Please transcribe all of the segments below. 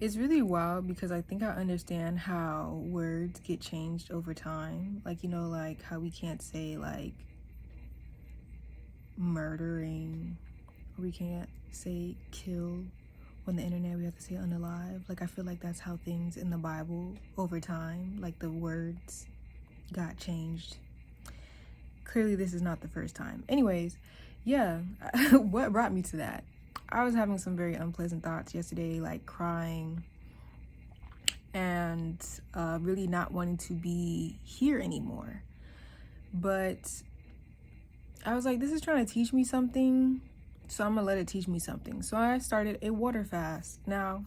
It's really wild because I think I understand how words get changed over time. Like, like how we can't say like murdering, or we can't say kill. On the internet, we have to say unalive. Like, I feel like that's how things in the Bible over time, like the words got changed. Clearly, this is not the first time. Anyways, yeah, what brought me to that? I was having some very unpleasant thoughts yesterday, like crying and really not wanting to be here anymore. But I was like, this is trying to teach me something, so I'm gonna let it teach me something. So I started a water fast. Now,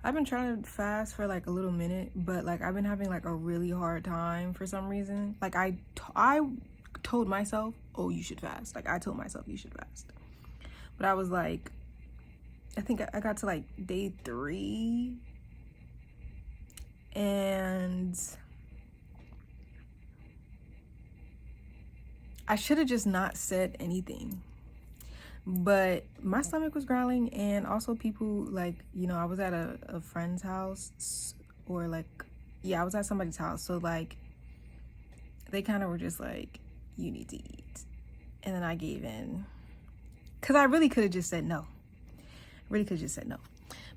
I've been trying to fast for like a little minute, but like I've been having like a really hard time for some reason. Like I told myself, oh, you should fast. Like I told myself you should fast. But I was like, I think I got to like day 3 and I should have just not said anything. But my stomach was growling, and also people like, I was at a friend's house, or like, yeah, I was at somebody's house. So like, they kind of were just like, you need to eat. And then I gave in. Because I really could have just said no.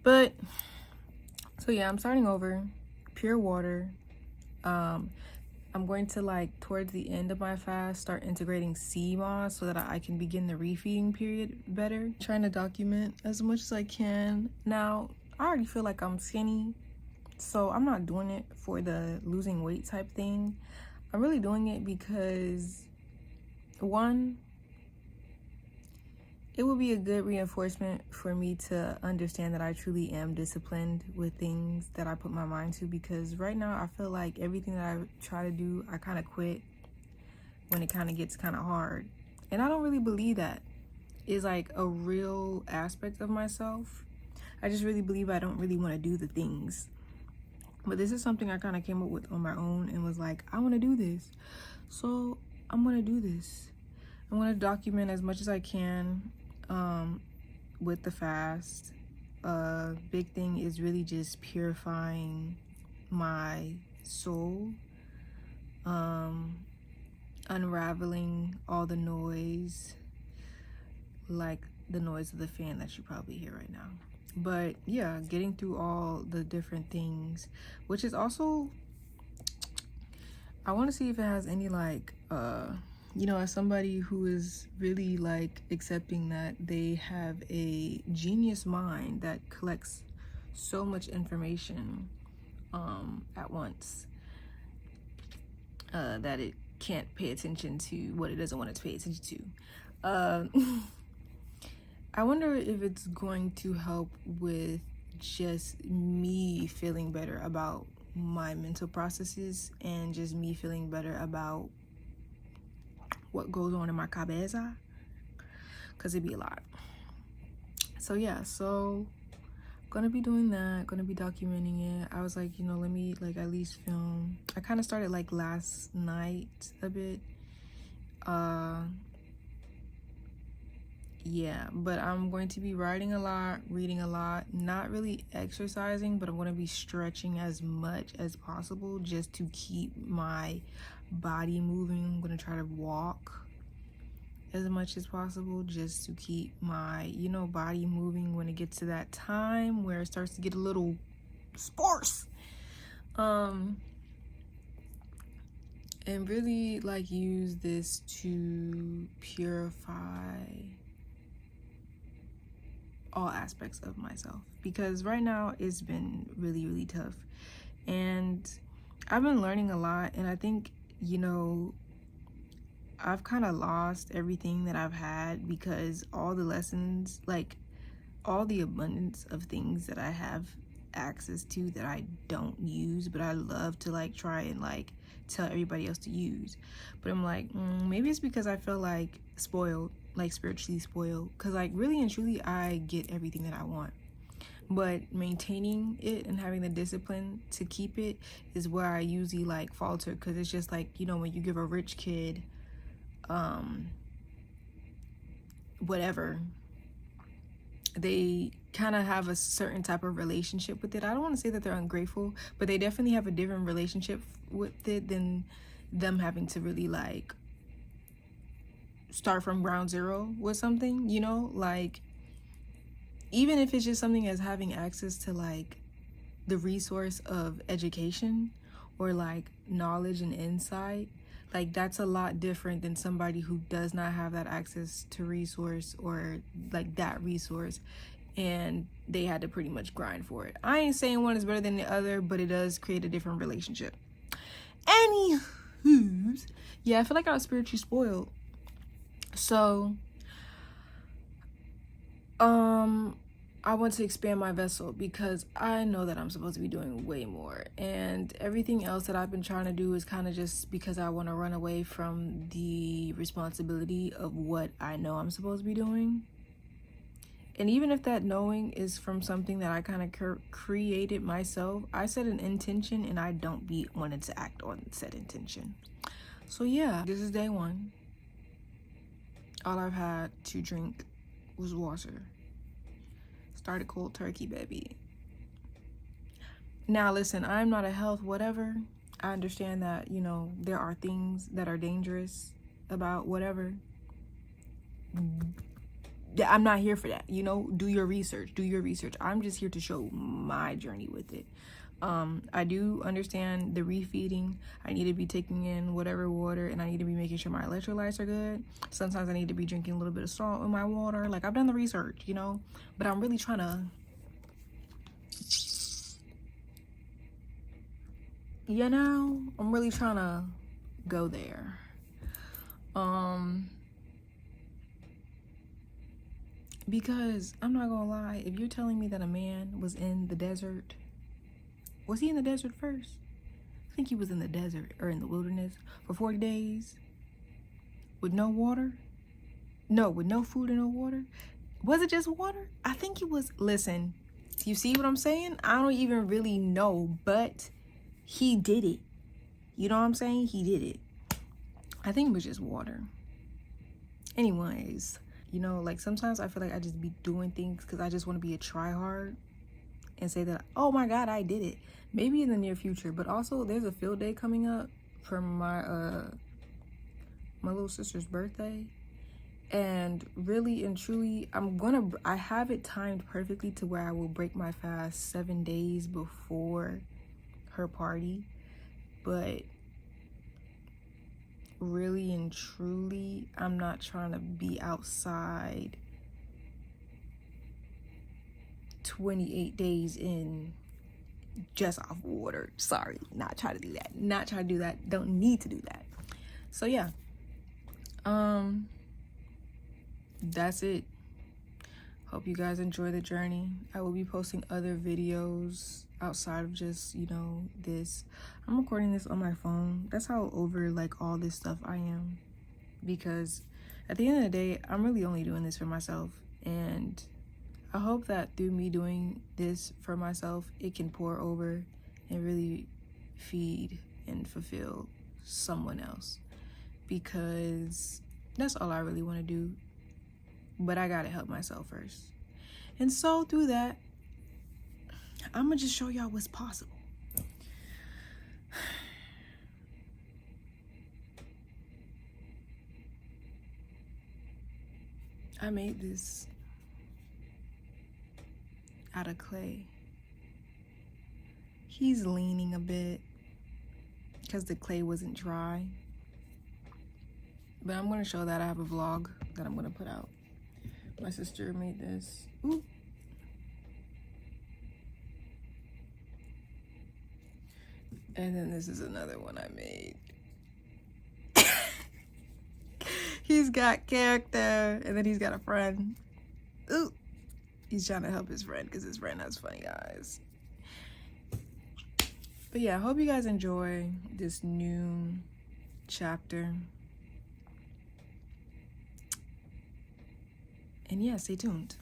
But, so yeah, I'm starting over. Pure water. I'm going to like towards the end of my fast start integrating sea moss so that I can begin the refeeding period better. Trying to document as much as I can. Now, I already feel like I'm skinny, so I'm not doing it for the losing weight type thing. I'm really doing it because, one, it will be a good reinforcement for me to understand that I truly am disciplined with things that I put my mind to, because right now I feel like everything that I try to do, I kind of quit when it kind of gets kind of hard. And I don't really believe that is like a real aspect of myself. I just really believe I don't really want to do the things. But this is something I kind of came up with on my own and was like, I want to do this. So I'm going to do this. I'm going to document as much as I can with the fast. Big thing is really just purifying my soul, unraveling all the noise, like the noise of the fan that you probably hear right now. But yeah, getting through all the different things, which is also, I want to see if it has any like as somebody who is really like accepting that they have a genius mind that collects so much information at once, that it can't pay attention to what it doesn't want it to pay attention to. I wonder if it's going to help with just me feeling better about my mental processes and just me feeling better about what goes on in my cabeza, because it'd be a lot. So yeah, gonna be doing that, gonna be documenting it. I was like, let me like at least film. I kind of started like last night a bit. Yeah, but I'm going to be writing a lot, reading a lot, not really exercising, but I'm going to be stretching as much as possible just to keep my body moving. I'm going to try to walk as much as possible just to keep my, body moving when it gets to that time where it starts to get a little sparse. And really like use this to purify all aspects of myself, because right now it's been really, really tough, and I've been learning a lot. And I think, I've kind of lost everything that I've had, because all the lessons, like all the abundance of things that I have access to that I don't use, but I love to like try and like tell everybody else to use. But I'm like, maybe it's because I feel like spoiled, like spiritually spoiled, because like really and truly I get everything that I want, but maintaining it and having the discipline to keep it is where I usually like falter, because it's just like, when you give a rich kid whatever, they kind of have a certain type of relationship with it. I don't want to say that they're ungrateful, but they definitely have a different relationship with it than them having to really like start from ground zero with something, you know? Like, even if it's just something as having access to like the resource of education or like knowledge and insight, like that's a lot different than somebody who does not have that access to resource or like that resource, and they had to pretty much grind for it. I ain't saying one is better than the other, but it does create a different relationship. Anywho's, yeah, I feel like I was spiritually spoiled. So I want to expand my vessel because I know that I'm supposed to be doing way more, and everything else that I've been trying to do is kind of just because I want to run away from the responsibility of what I know I'm supposed to be doing. And even if that knowing is from something that I kind of created myself, I set an intention and I don't be wanting to act on said intention. So yeah, this is day 1. All I've had to drink was water. Started cold turkey, baby. Now listen, I'm not a health whatever. I understand that, you know, there are things that are dangerous about whatever. I'm not here for that, you know. Do your research. I'm just here to show my journey with it. I do understand the refeeding. I need to be taking in whatever water, and I need to be making sure my electrolytes are good. Sometimes I need to be drinking a little bit of salt in my water. Like, I've done the research, you know, but I'm really trying to, you know, I'm really trying to go there. Because I'm not gonna lie, if you're telling me that a man was in the desert, was he in the desert first? I think he was in the desert or in the wilderness for 40 days with no water. No, with no food and no water. Was it just water? I think it was. Listen, you see what I'm saying? I don't even really know, but he did it. You know what I'm saying? He did it. I think it was just water. Anyways, you know, like sometimes I feel like I just be doing things because I just want to be a tryhard and say that, oh my God, I did it. Maybe in the near future, but also there's a field day coming up for my my little sister's birthday. And really and truly, I have it timed perfectly to where I will break my fast 7 days before her party. But really and truly, I'm not trying to be outside 28 days in just off water. Sorry, not trying to do that. Don't need to do that. So yeah, that's it. Hope you guys enjoy the journey. I will be posting other videos outside of just, you know, this. I'm recording this on my phone. That's how over like all this stuff I am, because at the end of the day, I'm really only doing this for myself, and I hope that through me doing this for myself, it can pour over and really feed and fulfill someone else, because that's all I really want to do. But I gotta help myself first. And so through that, I'm gonna just show y'all what's possible. I made this out of clay. He's leaning a bit because the clay wasn't dry. But I'm gonna show that. I have a vlog that I'm gonna put out. My sister made this. Ooh. And then this is another one I made. He's got character, and then he's got a friend. Ooh. He's trying to help his friend because his friend has funny eyes. But yeah, I hope you guys enjoy this new chapter. And yeah, stay tuned.